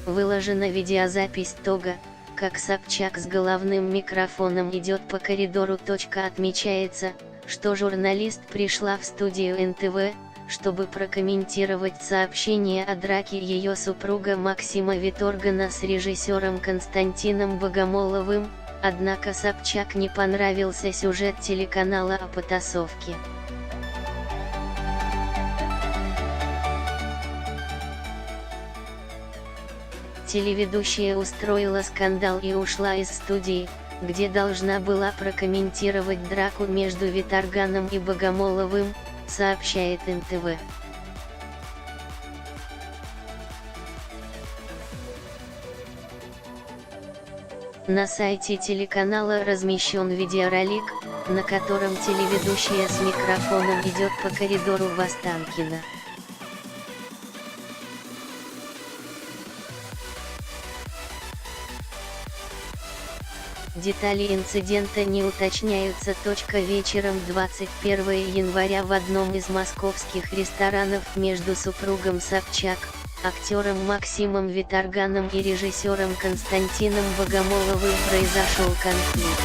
Выложена видеозапись того, как Собчак с головным микрофоном идет по коридору. Отмечается, что журналист пришла в студию НТВ, чтобы прокомментировать сообщение о драке ее супруга Максима Виторгана с режиссером Константином Богомоловым, однако Собчак не понравился сюжет телеканала о потасовке. Телеведущая устроила скандал и ушла из студии, где должна была прокомментировать драку между Виторганом и Богомоловым, сообщает НТВ. На сайте телеканала размещен видеоролик, на котором телеведущая с микрофоном идет по коридору в Останкино. Детали инцидента не уточняются. Вечером 21 января в одном из московских ресторанов между супругом Собчак, актером Максимом Виторганом и режиссером Константином Богомоловым произошел конфликт.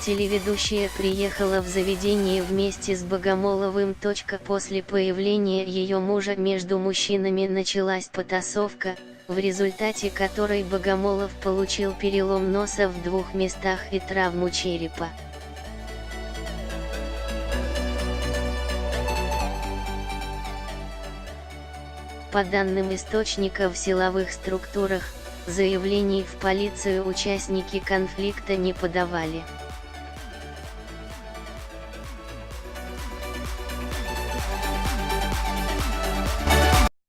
Телеведущая приехала в заведение вместе с Богомоловым. После появления ее мужа между мужчинами началась потасовка, в результате которой Богомолов получил перелом носа в 2 местах и травму черепа. По данным источников в силовых структурах, заявлений в полицию участники конфликта не подавали.